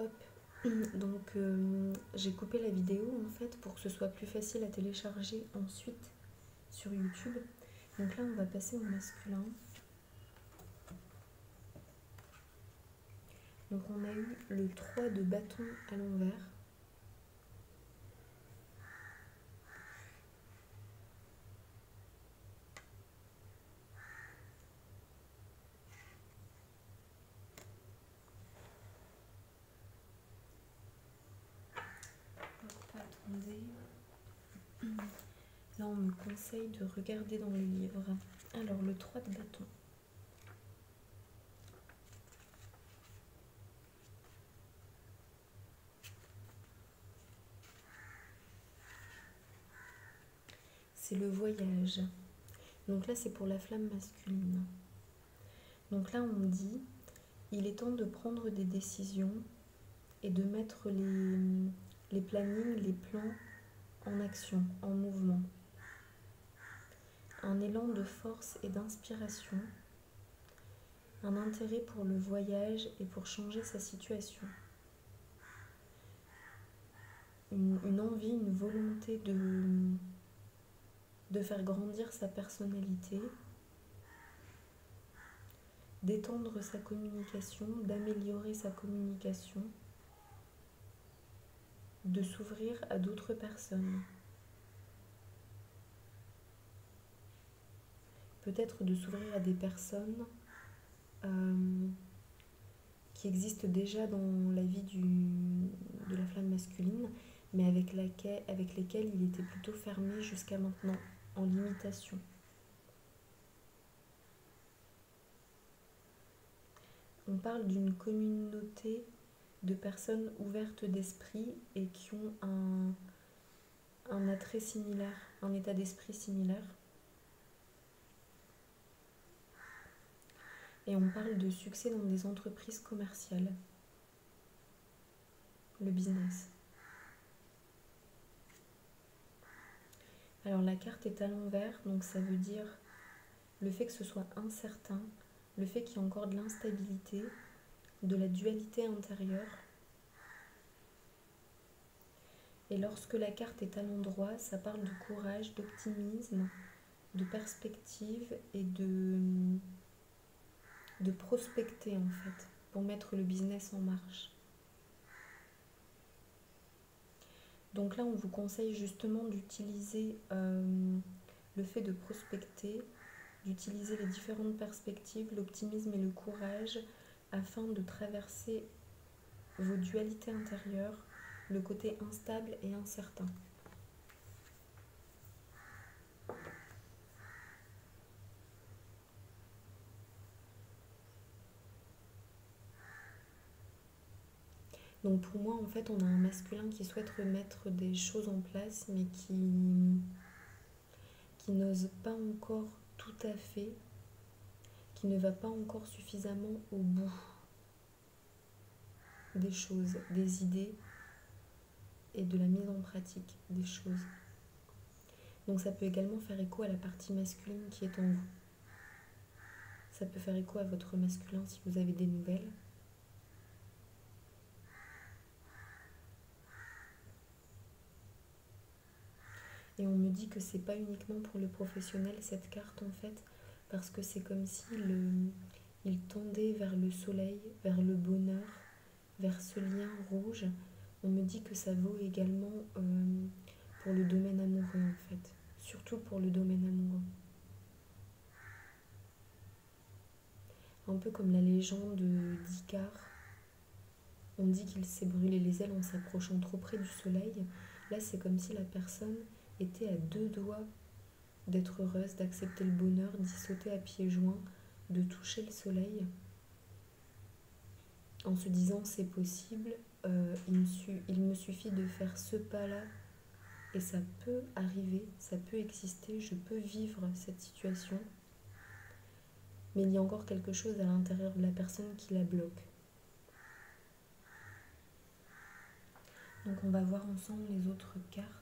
Hop. Donc j'ai coupé la vidéo en fait pour que ce soit plus facile à télécharger ensuite sur YouTube. Donc là on va passer au masculin. Donc on a eu le 3 de bâton à l'envers. Attendez. Là on me conseille de regarder dans le livre. Alors le 3 de bâton. C'est le voyage. Donc là c'est pour la flamme masculine. Donc là on me dit, il est temps de prendre des décisions et de mettre les plannings, les plans en action, en mouvement. Un élan de force et d'inspiration, un intérêt pour le voyage et pour changer sa situation. Une envie, une volonté de faire grandir sa personnalité, d'étendre sa communication, d'améliorer sa communication, de s'ouvrir à d'autres personnes. Peut-être de s'ouvrir à des personnes qui existent déjà dans la vie de la flamme masculine, mais avec lesquelles il était plutôt fermé jusqu'à maintenant, en limitation. On parle d'une communauté de personnes ouvertes d'esprit et qui ont un attrait similaire, un état d'esprit similaire. Et on parle de succès dans des entreprises commerciales. Le business. Alors la carte est à l'envers, donc ça veut dire le fait que ce soit incertain, le fait qu'il y ait encore de l'instabilité, de la dualité intérieure. Et lorsque la carte est à l'endroit, ça parle de courage, d'optimisme, de perspective et de prospecter en fait, pour mettre le business en marche. Donc là, on vous conseille justement d'utiliser le fait de prospecter, d'utiliser les différentes perspectives, l'optimisme et le courage afin de traverser vos dualités intérieures, le côté instable et incertain. Donc pour moi, en fait, on a un masculin qui souhaite remettre des choses en place, mais qui n'ose pas encore tout à fait, qui ne va pas encore suffisamment au bout des choses, des idées et de la mise en pratique des choses. Donc ça peut également faire écho à la partie masculine qui est en vous. Ça peut faire écho à votre masculin si vous avez des nouvelles. Et on me dit que c'est pas uniquement pour le professionnel cette carte en fait, parce que c'est comme si il tendait vers le soleil, vers le bonheur, vers ce lien rouge. On me dit que ça vaut également pour le domaine amoureux en fait, surtout pour le domaine amoureux. Un peu comme la légende d'Icare. On dit qu'il s'est brûlé les ailes en s'approchant trop près du soleil. Là, c'est comme si la personne était à 2 doigts d'être heureuse, d'accepter le bonheur, d'y sauter à pieds joints, de toucher le soleil, en se disant c'est possible, il me suffit de faire ce pas-là et ça peut arriver, ça peut exister, je peux vivre cette situation. Mais il y a encore quelque chose à l'intérieur de la personne qui la bloque. Donc on va voir ensemble les autres cartes.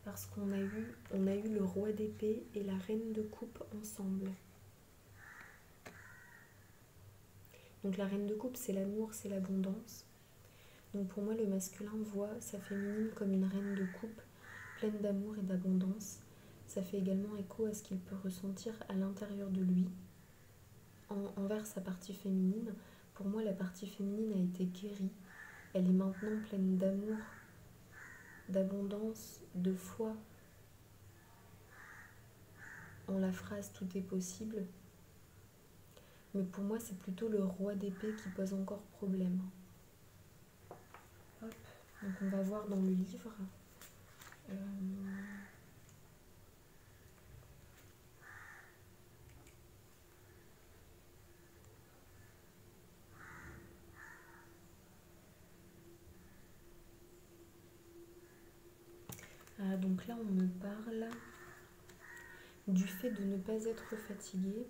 parce on a eu le roi d'épée et la reine de coupe ensemble. Donc la reine de coupe, c'est l'amour, c'est l'abondance. Donc pour moi, le masculin voit sa féminine comme une reine de coupe, pleine d'amour et d'abondance. Ça fait également écho à ce qu'il peut ressentir à l'intérieur de lui, envers sa partie féminine. Pour moi, la partie féminine a été guérie. Elle est maintenant pleine d'amour, d'abondance, de foi en la phrase « tout est possible ». Mais pour moi, c'est plutôt le roi d'épée qui pose encore problème. Hop. Donc on va voir dans le livre. Donc là, on me parle du fait de ne pas être fatigué.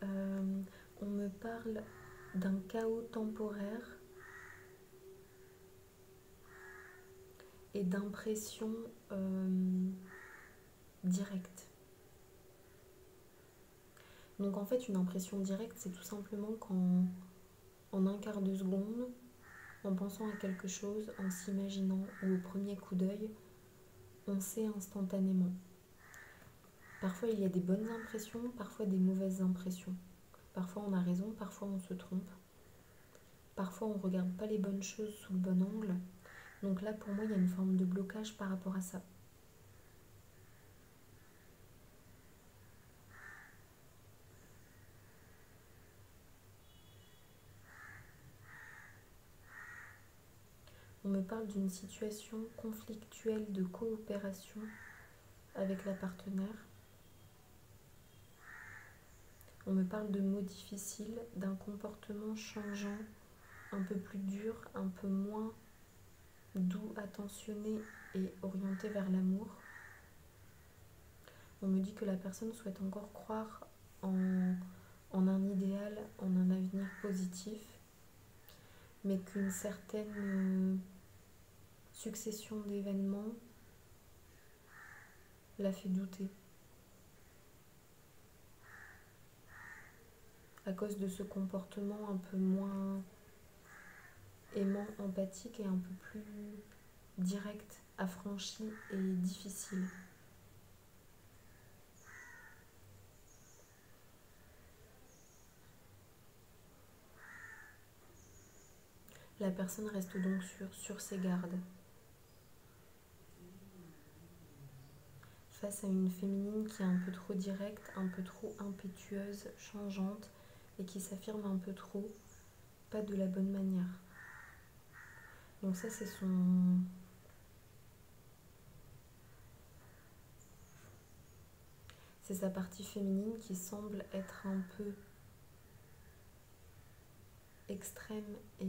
On me parle d'un chaos temporaire et d'impression directe. Donc en fait, une impression directe, c'est tout simplement quand, en un quart de seconde, en pensant à quelque chose, en s'imaginant ou au premier coup d'œil, on sait instantanément. Parfois, il y a des bonnes impressions, parfois des mauvaises impressions. Parfois, on a raison, parfois, on se trompe. Parfois, on ne regarde pas les bonnes choses sous le bon angle. Donc là, pour moi, il y a une forme de blocage par rapport à ça. On me parle d'une situation conflictuelle de coopération avec la partenaire. On me parle de mots difficiles, d'un comportement changeant, un peu plus dur, un peu moins doux, attentionné et orienté vers l'amour. On me dit que la personne souhaite encore croire en un idéal, en un avenir positif, mais qu'une certaine succession d'événements la fait douter. À cause de ce comportement un peu moins aimant, empathique et un peu plus direct, affranchi et difficile. La personne reste donc sur ses gardes. Face à une féminine qui est un peu trop directe, un peu trop impétueuse, changeante et qui s'affirme un peu trop, pas de la bonne manière. Donc ça, c'est sa partie féminine qui semble être un peu extrême et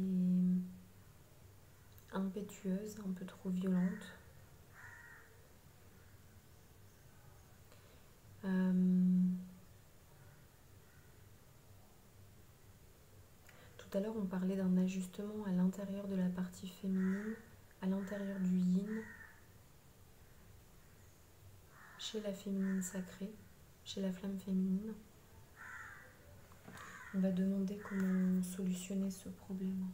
impétueuse, un peu trop violente. Tout à l'heure, on parlait d'un ajustement à l'intérieur de la partie féminine, à l'intérieur du yin, chez la féminine sacrée, chez la flamme féminine. On va demander comment solutionner ce problème.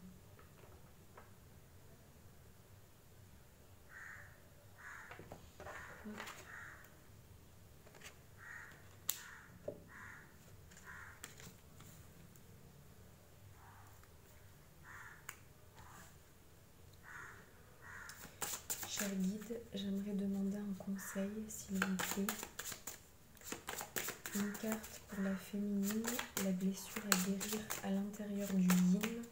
Cher guide, j'aimerais demander un conseil, s'il vous plaît. Une carte pour la féminine, la blessure à guérir à l'intérieur du yin,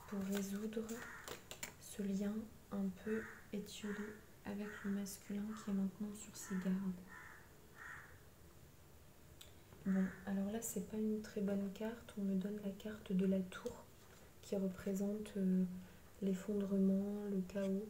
pour résoudre ce lien un peu étiolé avec le masculin qui est maintenant sur ses gardes. Bon, alors là, c'est pas une très bonne carte. On me donne la carte de la tour qui représente l'effondrement, le chaos.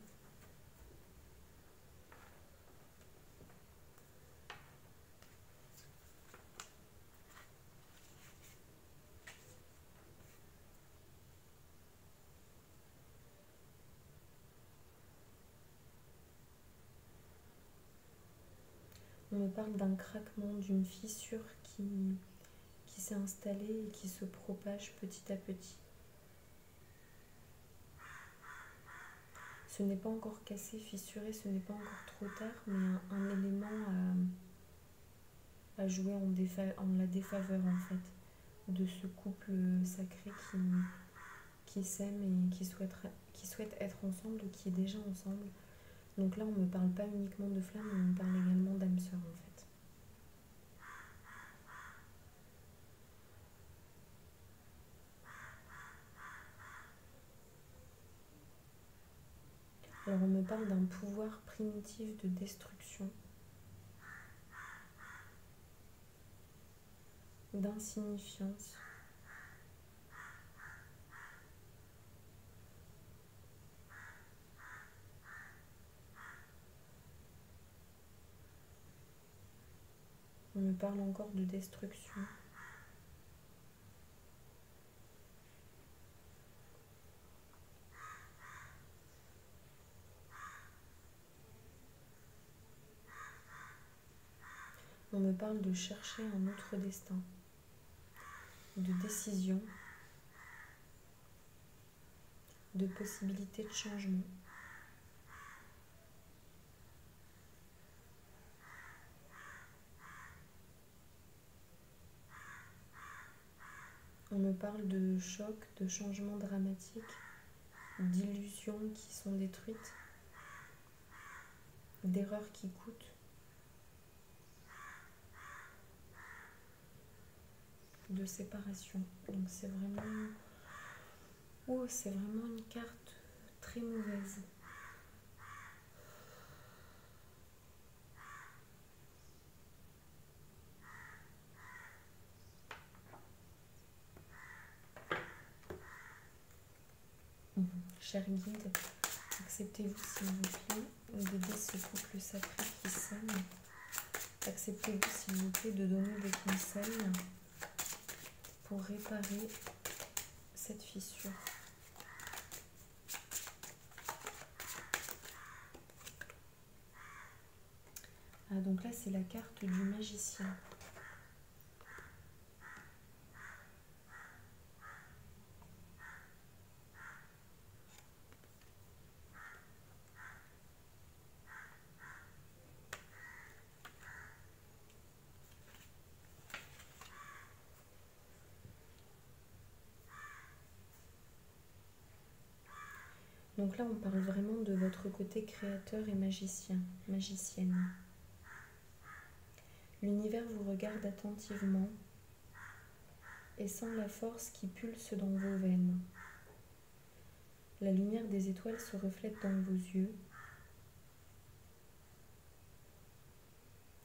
On me parle d'un craquement, d'une fissure qui s'est installée et qui se propage petit à petit. Ce n'est pas encore cassé, fissuré, ce n'est pas encore trop tard, mais un élément à jouer en la défaveur en fait, de ce couple sacré qui s'aime et qui souhaite être ensemble ou qui est déjà ensemble. Donc là, on ne me parle pas uniquement de flamme, on me parle également d'âme sœur en fait. Alors on me parle d'un pouvoir primitif de destruction, d'insignifiance. On me parle encore de destruction. On me parle de chercher un autre destin, de décision, de possibilité de changement. On me parle de choc, de changements dramatiques, d'illusions qui sont détruites, d'erreurs qui coûtent, de séparation. Donc c'est vraiment... Oh, c'est vraiment une carte très mauvaise. Cher guide, acceptez-vous s'il vous plaît d'aider ce couple sacré qui s'aime. Acceptez-vous s'il vous plaît de donner des conseils pour réparer cette fissure. Ah, donc là c'est la carte du magicien. Donc là, on parle vraiment de votre côté créateur et magicien, magicienne. L'univers vous regarde attentivement et sent la force qui pulse dans vos veines. La lumière des étoiles se reflète dans vos yeux.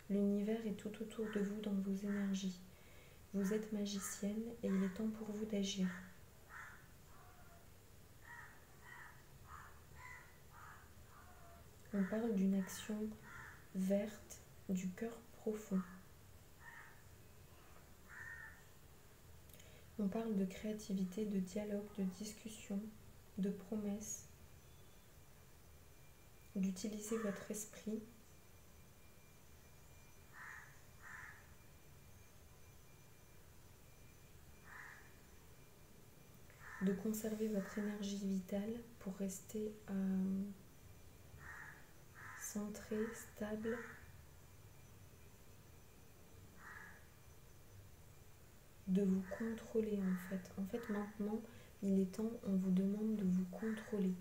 L'univers est tout autour de vous dans vos énergies. Vous êtes magicienne et il est temps pour vous d'agir. On parle d'une action verte du cœur profond. On parle de créativité, de dialogue, de discussion, de promesses, d'utiliser votre esprit, de conserver votre énergie vitale pour rester centré, stable, de vous contrôler en fait. En fait, maintenant, il est temps, on vous demande de vous contrôler.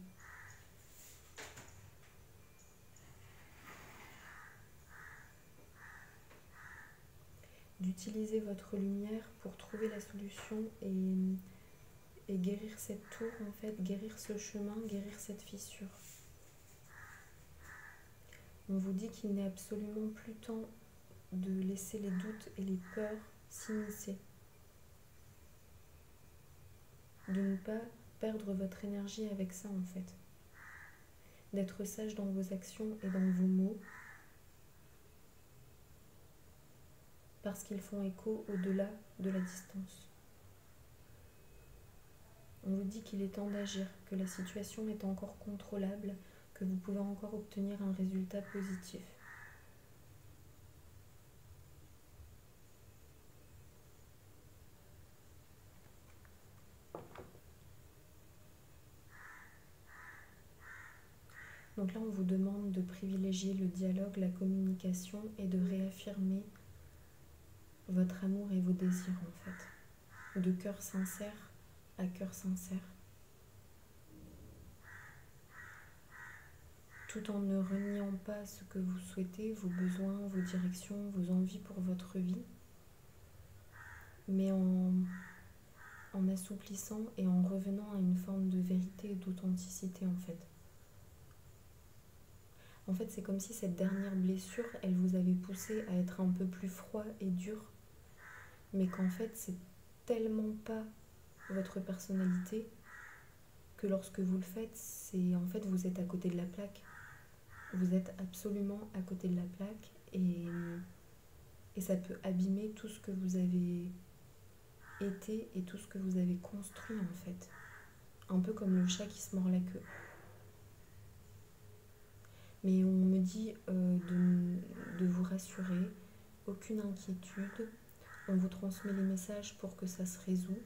D'utiliser votre lumière pour trouver la solution et guérir cette tour, en fait, guérir ce chemin, guérir cette fissure. On vous dit qu'il n'est absolument plus temps de laisser les doutes et les peurs s'immiscer. De ne pas perdre votre énergie avec ça, en fait. D'être sage dans vos actions et dans vos mots, parce qu'ils font écho au-delà de la distance. On vous dit qu'il est temps d'agir, que la situation est encore contrôlable, que vous pouvez encore obtenir un résultat positif. Donc là, on vous demande de privilégier le dialogue, la communication et de réaffirmer votre amour et vos désirs en fait, de cœur sincère à cœur sincère, tout en ne reniant pas ce que vous souhaitez, vos besoins, vos directions, vos envies pour votre vie, mais en assouplissant et en revenant à une forme de vérité et d'authenticité en fait. En fait, c'est comme si cette dernière blessure, elle vous avait poussé à être un peu plus froid et dur, mais qu'en fait, c'est tellement pas votre personnalité que lorsque vous le faites, c'est en fait vous êtes à côté de la plaque. Vous êtes absolument à côté de la plaque et ça peut abîmer tout ce que vous avez été et tout ce que vous avez construit en fait. Un peu comme le chat qui se mord la queue. Mais on me dit de vous rassurer, aucune inquiétude, on vous transmet les messages pour que ça se résout.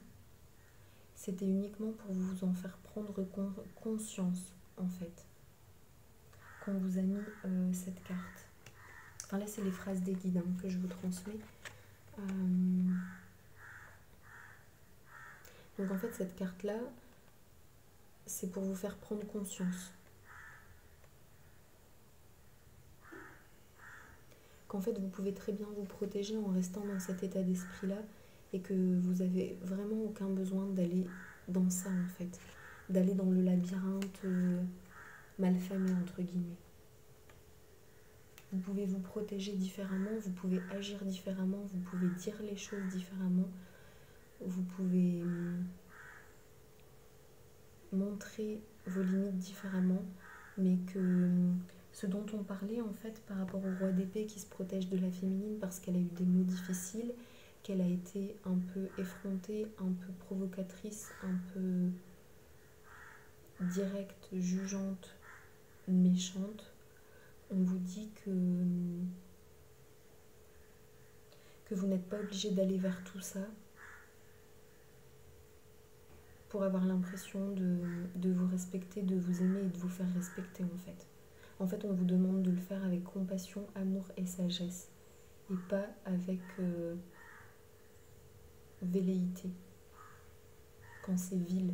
C'était uniquement pour vous en faire prendre conscience en fait, qu'on vous a mis cette carte. Enfin là c'est les phrases des guides que je vous transmets. Donc en fait cette carte là, c'est pour vous faire prendre conscience qu'en fait vous pouvez très bien vous protéger en restant dans cet état d'esprit là et que vous avez vraiment aucun besoin d'aller dans ça en fait, d'aller dans le labyrinthe malfamé entre guillemets. Vous pouvez vous protéger différemment, vous pouvez agir différemment, vous pouvez dire les choses différemment, vous pouvez montrer vos limites différemment, mais que ce dont on parlait en fait par rapport au roi d'épée qui se protège de la féminine parce qu'elle a eu des mots difficiles, qu'elle a été un peu effrontée, un peu provocatrice, un peu directe, jugeante, méchante, on vous dit que vous n'êtes pas obligé d'aller vers tout ça pour avoir l'impression de vous respecter, de vous aimer et de vous faire respecter en fait. En fait, on vous demande de le faire avec compassion, amour et sagesse et pas avec velléité, quand c'est vil.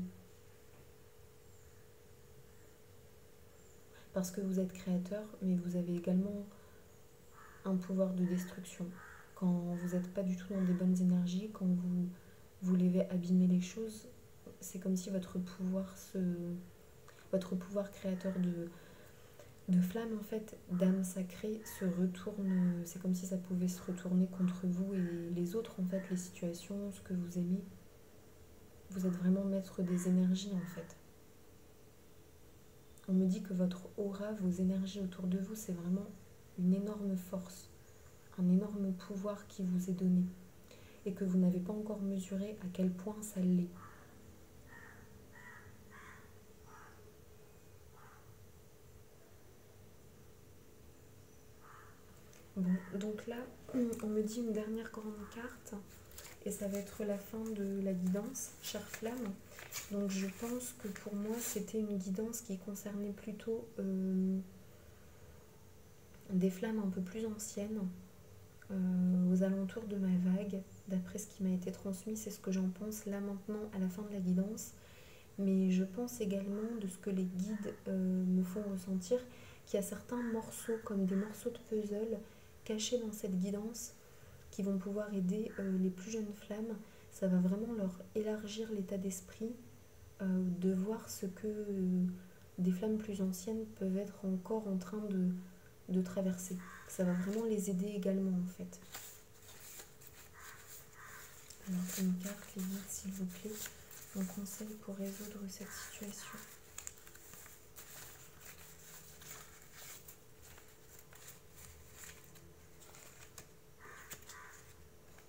Parce que vous êtes créateur, mais vous avez également un pouvoir de destruction. Quand vous n'êtes pas du tout dans des bonnes énergies, quand vous voulez abîmer les choses, c'est comme si votre pouvoir créateur de flamme, en fait, d'âme sacrée, se retourne. C'est comme si ça pouvait se retourner contre vous et les autres, en fait, les situations, ce que vous aimez. Vous êtes vraiment maître des énergies, en fait. On me dit que votre aura, vos énergies autour de vous, c'est vraiment une énorme force, un énorme pouvoir qui vous est donné et que vous n'avez pas encore mesuré à quel point ça l'est. Bon, donc là, on me dit une dernière grande carte et ça va être la fin de la guidance, chère flamme. Donc je pense que pour moi, c'était une guidance qui concernait plutôt des flammes un peu plus anciennes, aux alentours de ma vague. D'après ce qui m'a été transmis, c'est ce que j'en pense là maintenant à la fin de la guidance. Mais je pense également de ce que les guides me font ressentir, qu'il y a certains morceaux, comme des morceaux de puzzle, cachés dans cette guidance, qui vont pouvoir aider les plus jeunes flammes. Ça va vraiment leur élargir l'état d'esprit, de voir ce que des flammes plus anciennes peuvent être encore en train de traverser. Ça va vraiment les aider également en fait. Alors une carte, les guides s'il vous plaît, un conseil pour résoudre cette situation.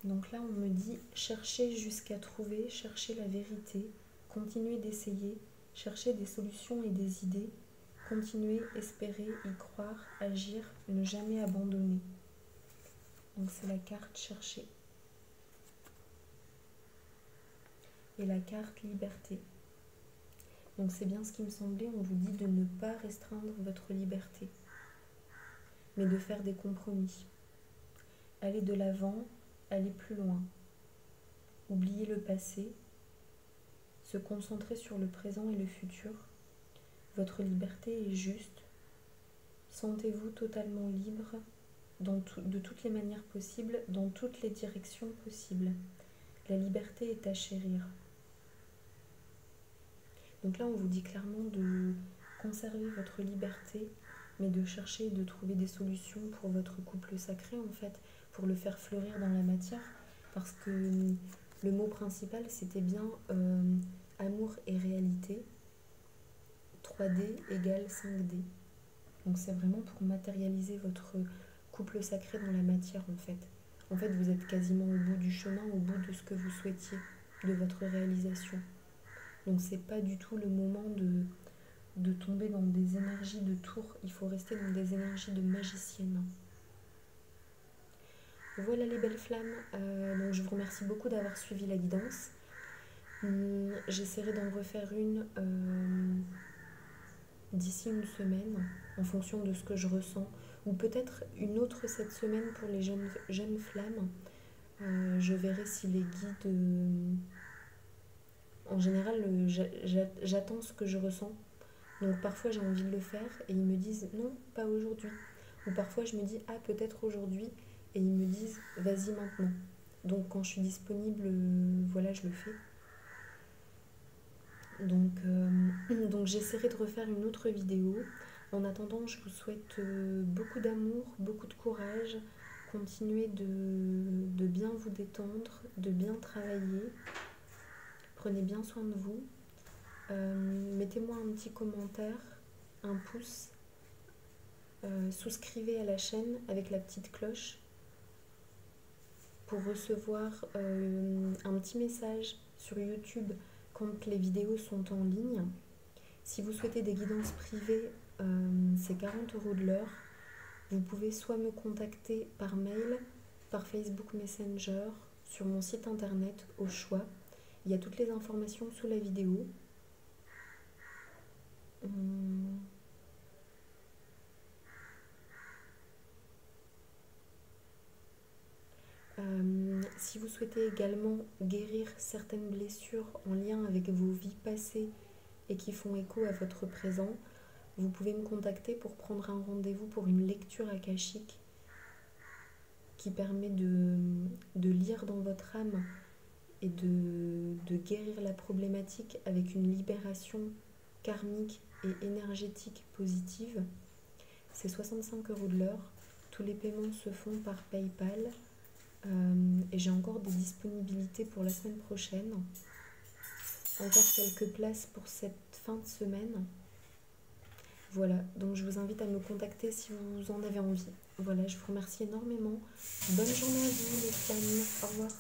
Donc là, on me dit chercher jusqu'à trouver, chercher la vérité, continuer d'essayer, chercher des solutions et des idées, continuer, espérer, y croire, agir, ne jamais abandonner. Donc c'est la carte chercher. Et la carte liberté. Donc c'est bien ce qui me semblait, on vous dit de ne pas restreindre votre liberté, mais de faire des compromis. Aller de l'avant, aller plus loin. Oublier le passé, se concentrer sur le présent et le futur. Votre liberté est juste. Sentez-vous totalement libre de toutes les manières possibles, dans toutes les directions possibles. La liberté est à chérir. Donc là, on vous dit clairement de conserver votre liberté, mais de chercher et de trouver des solutions pour votre couple sacré, en fait, pour le faire fleurir dans la matière, parce que le mot principal, c'était bien amour et réalité, 3D égale 5D. Donc c'est vraiment pour matérialiser votre couple sacré dans la matière, en fait. En fait, vous êtes quasiment au bout du chemin, au bout de ce que vous souhaitiez, de votre réalisation. Donc c'est pas du tout le moment de tomber dans des énergies de tour, il faut rester dans des énergies de magicienne. Voilà les belles flammes, donc je vous remercie beaucoup d'avoir suivi la guidance. J'essaierai d'en refaire une d'ici une semaine, en fonction de ce que je ressens, ou peut-être une autre cette semaine pour les jeunes flammes. Je verrai si les guides... En général, j'attends ce que je ressens. Donc parfois j'ai envie de le faire et ils me disent non, pas aujourd'hui. Ou parfois je me dis ah peut-être aujourd'hui et ils me disent vas-y maintenant. Donc quand je suis disponible, voilà, je le fais. Donc j'essaierai de refaire une autre vidéo. En attendant, je vous souhaite beaucoup d'amour, beaucoup de courage. Continuez de bien vous détendre, de bien travailler. Prenez bien soin de vous. Mettez-moi un petit commentaire, un pouce. Souscrivez à la chaîne avec la petite cloche pour recevoir un petit message sur YouTube quand les vidéos sont en ligne. Si vous souhaitez des guidances privées, c'est 40 € de l'heure. Vous pouvez soit me contacter par mail, par Facebook Messenger, sur mon site internet au choix. Il y a toutes les informations sous la vidéo. Si vous souhaitez également guérir certaines blessures en lien avec vos vies passées et qui font écho à votre présent, vous pouvez me contacter pour prendre un rendez-vous pour une lecture akashique qui permet de lire dans votre âme et de guérir la problématique avec une libération karmique et énergétique positive. C'est 65 € de l'heure. Tous les paiements se font par PayPal. Et j'ai encore des disponibilités pour la semaine prochaine. Encore quelques places pour cette fin de semaine. Voilà, donc je vous invite à me contacter si vous en avez envie. Voilà, je vous remercie énormément. Bonne journée à vous les flammes. Au revoir.